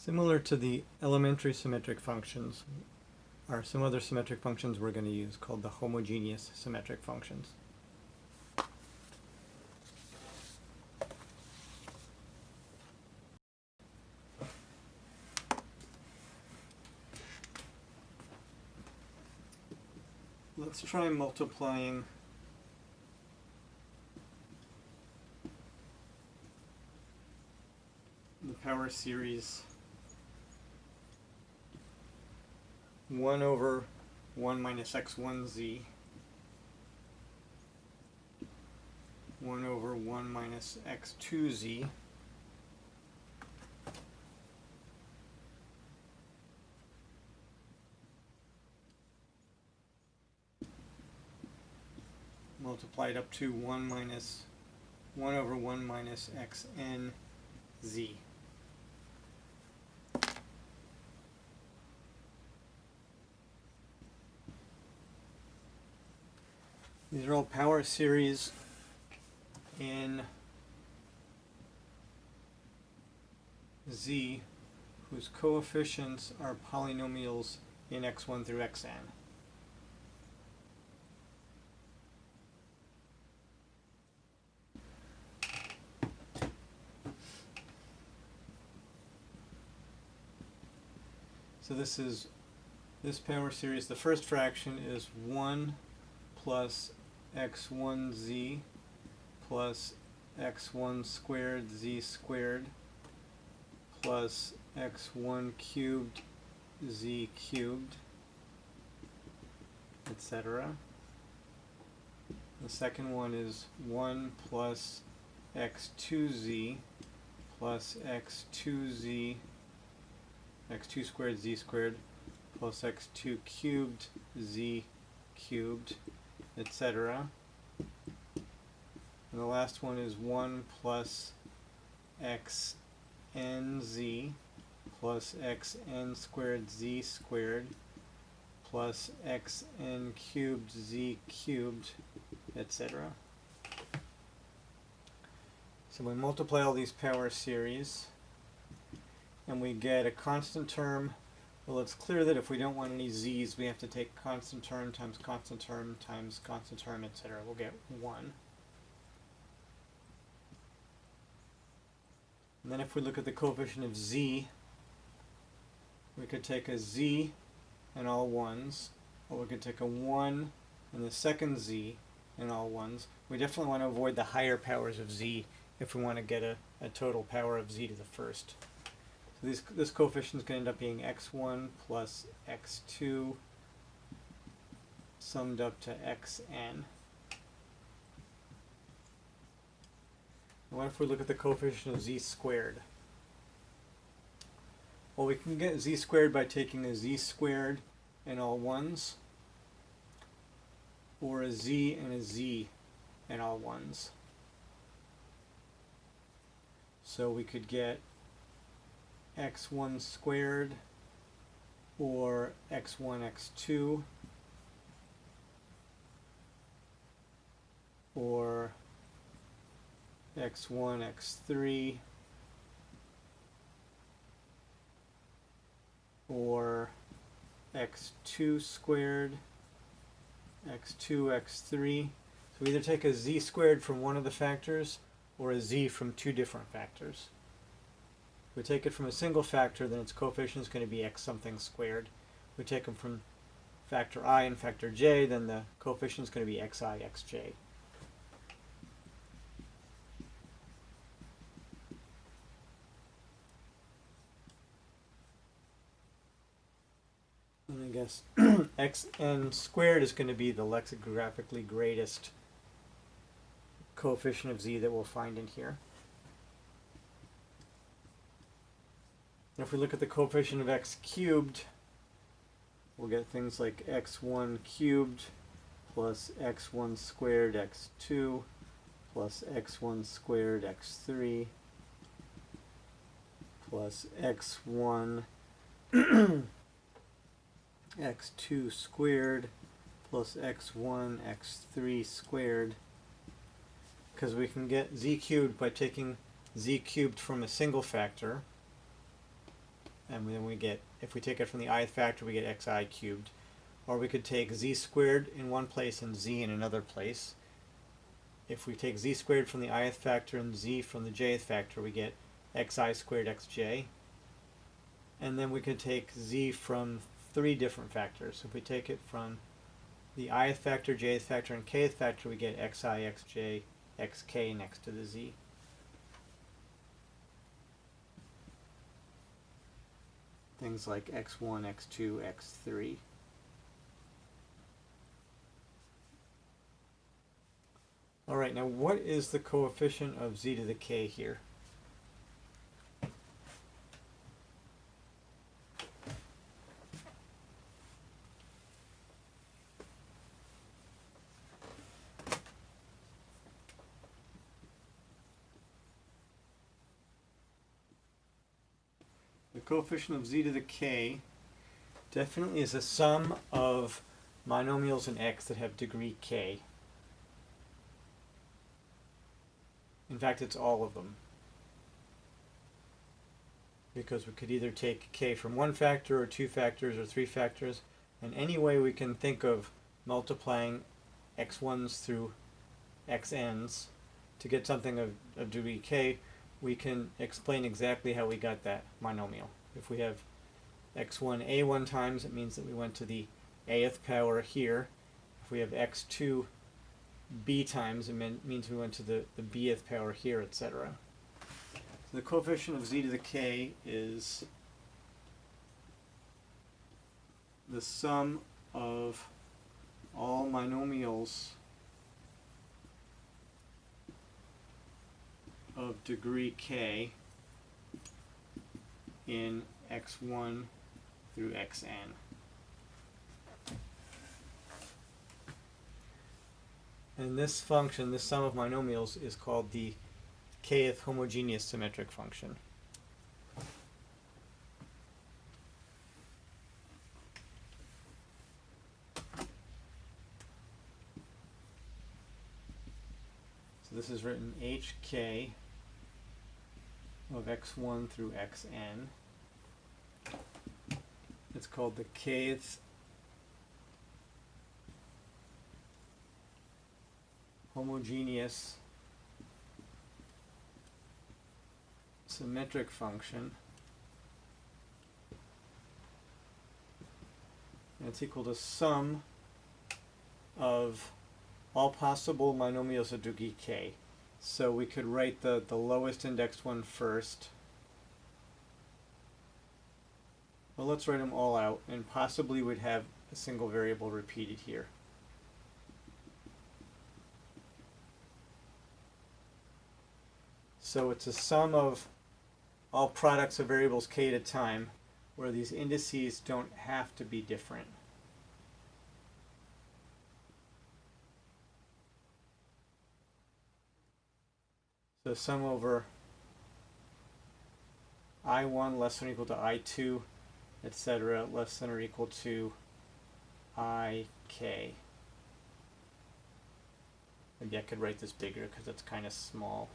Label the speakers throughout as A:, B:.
A: Similar to the elementary symmetric functions are some other symmetric functions we're going to use called the homogeneous symmetric functions. Let's try multiplying the power series 1 over 1 minus x1z, 1 over 1 minus x2z, multiplied up to 1 over 1 minus xnz. These are all power series in z whose coefficients are polynomials in x1 through xn. So this power series, the first fraction is 1 plus x1z plus x1 squared z squared plus x1 cubed z cubed, etc. The second one is 1 plus x2z plus x2 squared z squared plus x2 cubed z cubed, etc. And the last one is 1 plus xnz plus xn squared z squared plus xn cubed z cubed, etc. So we multiply all these power series and we get a constant term. Well, it's clear that if we don't want any z's, we have to take constant term times constant term times constant term, etc. We'll get 1. And then if we look at the coefficient of z, we could take a z and all ones, or we could take a 1 and the second z and all ones. We definitely want to avoid the higher powers of z if we want to get a total power of z to the first. So this coefficient is going to end up being x1 plus x2 summed up to xn. What if we look at the coefficient of z squared? Well, we can get z squared by taking a z squared and all ones, or a z and a z and all ones. So we could get x1 squared or x1 x2 or x1 x3 or x2 squared, x2 x3. So we either take a z squared from one of the factors or a z from two different factors. If we take it from a single factor, then its coefficient is going to be x something squared. If we take them from factor I and factor j, then the coefficient is going to be xi xj. And I guess xn squared is going to be the lexicographically greatest coefficient of z that we'll find in here. And if we look at the coefficient of x cubed, we'll get things like x1 cubed plus x1 squared x2 plus x1 squared x3 plus x1 x2 squared plus x1 x3 squared, because we can get z cubed by taking z cubed from a single factor, and then we get, if we take it from the ith factor, we get xi cubed. Or we could take z squared in one place and z in another place. If we take z squared from the ith factor and z from the jth factor, we get xi squared xj. And then we could take z from 3 different factors. If we take it from the ith factor, jth factor, and kth factor, we get xi, xj, xk next to the z. Things like x1, x2, x3. Alright, now what is the coefficient of z to the k here? The coefficient of z to the k definitely is a sum of monomials in x that have degree k. In fact, it's all of them. Because we could either take k from 1 factor or 2 factors or 3 factors, and any way we can think of multiplying x1s through xn's to get something of degree k, we can explain exactly how we got that monomial. If we have x1 a1 times, it means that we went to the ath power here. If we have x2 b times, it means we went to the bth power here, etc. So the coefficient of z to the k is the sum of all monomials of degree k in x1 through xn. And this function, this sum of monomials, is called the kth homogeneous symmetric function. So this is written hk of x1 through xn. It's called the kth homogeneous symmetric function. And it's equal to sum of all possible monomials of degree k. So we could write the lowest indexed one first. Well, let's write them all out, and possibly we'd have a single variable repeated here. So it's a sum of all products of variables k at a time, where these indices don't have to be different. So sum over I1 less than or equal to I2, etc., less than or equal to IK. Maybe I could write this bigger because it's kind of small.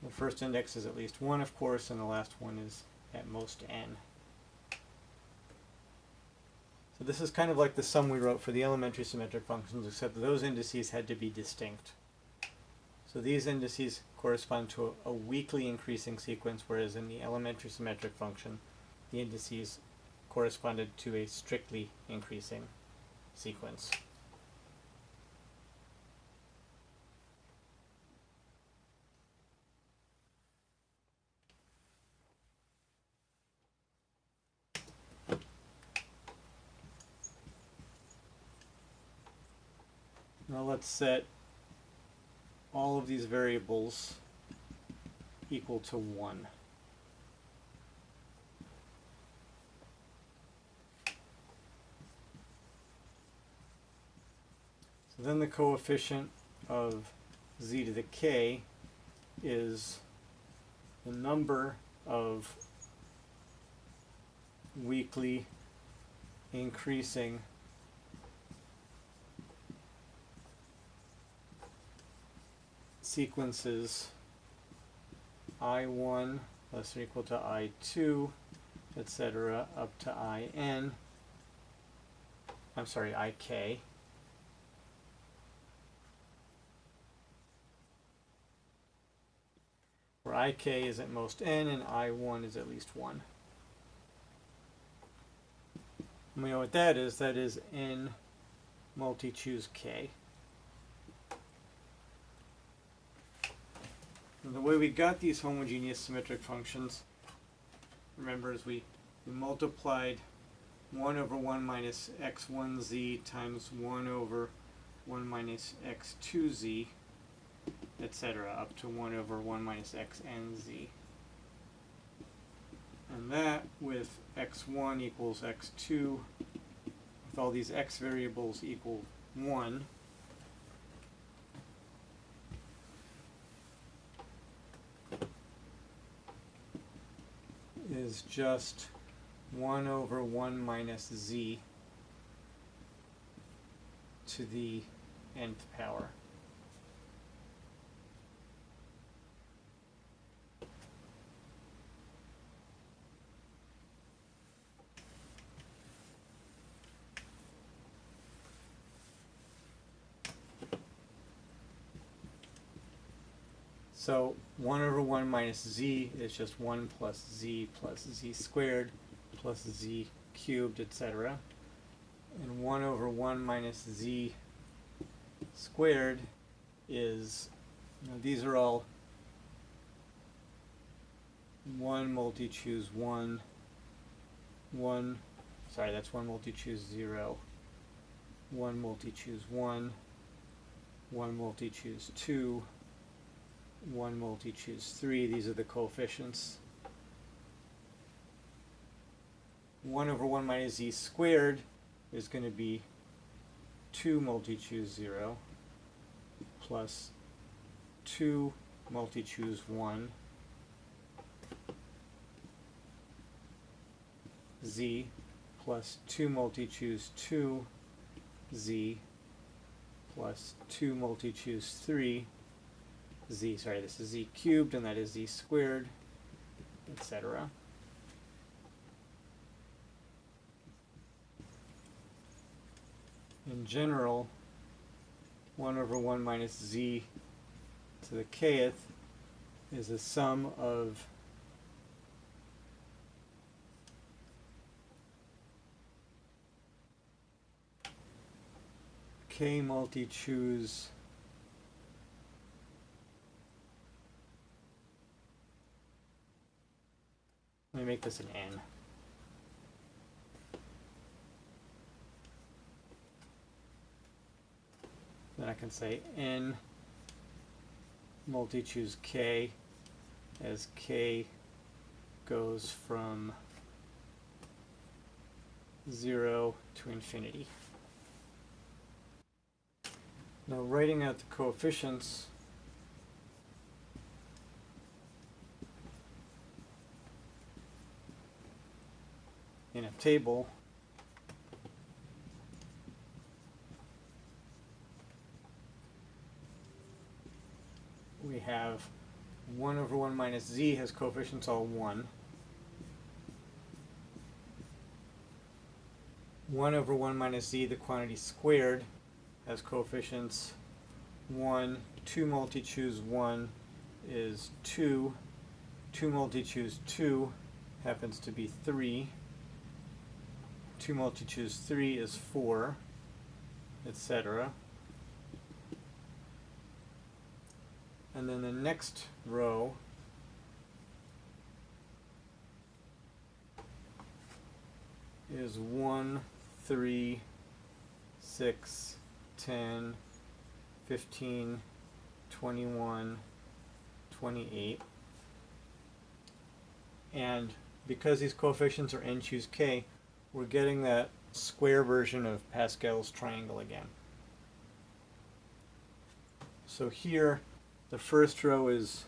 A: The first index is at least 1, of course, and the last one is at most n. So this is kind of like the sum we wrote for the elementary symmetric functions, except that those indices had to be distinct. So these indices correspond to a weakly increasing sequence, whereas in the elementary symmetric function, the indices corresponded to a strictly increasing sequence. Now let's set all of these variables equal to 1. So then the coefficient of z to the k is the number of weekly increasing sequences I1 less or equal to I2, etc., up to IN, I'm sorry, IK, where IK is at most N and I1 is at least 1. And we know what that is. That is N multi-choose K. And the way we got these homogeneous symmetric functions, remember, is we multiplied 1 over 1 minus x1z times 1 over 1 minus x2z, etc., up to 1 over 1 minus xnz. And that with x1 equals x2, with all these x variables equal 1, is just 1 over 1 minus z to the nth power. So 1 over 1 minus z is just 1 plus z squared plus z cubed, etc. And 1 over 1 minus z squared is, these are all 1 multi-choose 1, 1, sorry, that's 1 multi-choose 0, 1 multi-choose 1, 1 multi-choose 2, 1 multi-choose 3, these are the coefficients. 1 over 1 minus z squared is going to be 2 multi-choose 0 plus 2 multi-choose 1 z plus 2 multi-choose 2 z plus 2 multi-choose 3 z, sorry, this is z cubed and that is z squared, etc. In general, 1 over 1 minus z to the kth is a sum of k multi-choose let me make this an n. Then I can say n multi-choose k as k goes from 0 to infinity. Now writing out the coefficients, in a table, we have 1 over 1 minus z has coefficients all 1. 1 over 1 minus z, the quantity squared, has coefficients 1. 2 multi-choose 1 is 2. 2 multi-choose 2 happens to be 3. 2 multi-choose 3 is 4, etc. And then the next row is 1, 3, 6, 10, 15, 21, 28. And because these coefficients are n choose k, we're getting that square version of Pascal's triangle again. So here, the first row is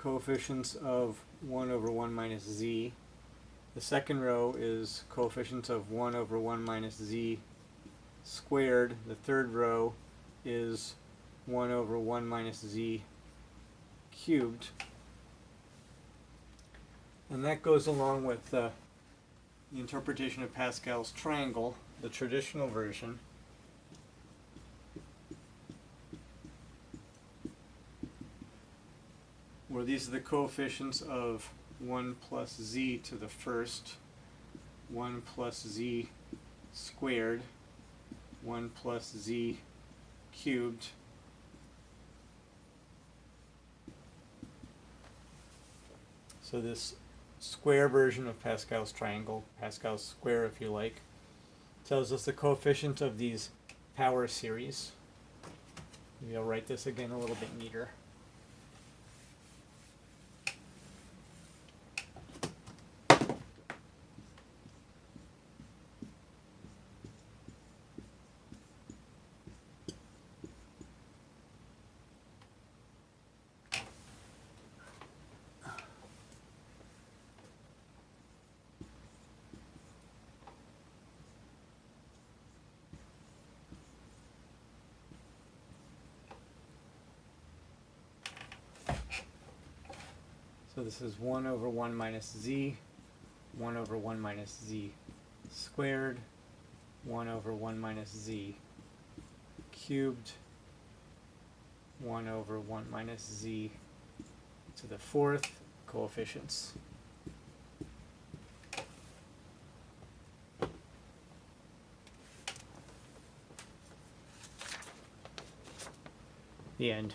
A: coefficients of 1 over 1 minus z. The second row is coefficients of 1 over 1 minus z squared. The third row is 1 over 1 minus z cubed. And that goes along with the interpretation of Pascal's triangle, the traditional version. Where these are the coefficients of 1 plus z to the first, 1 plus z squared, 1 plus z cubed, so this square version of Pascal's triangle, Pascal's square if you like, tells us the coefficient of these power series. Maybe I'll write this again a little bit neater. So this is 1 over 1 minus z, 1 over 1 minus z squared, 1 over 1 minus z cubed, 1 over 1 minus z to the fourth coefficients. The end.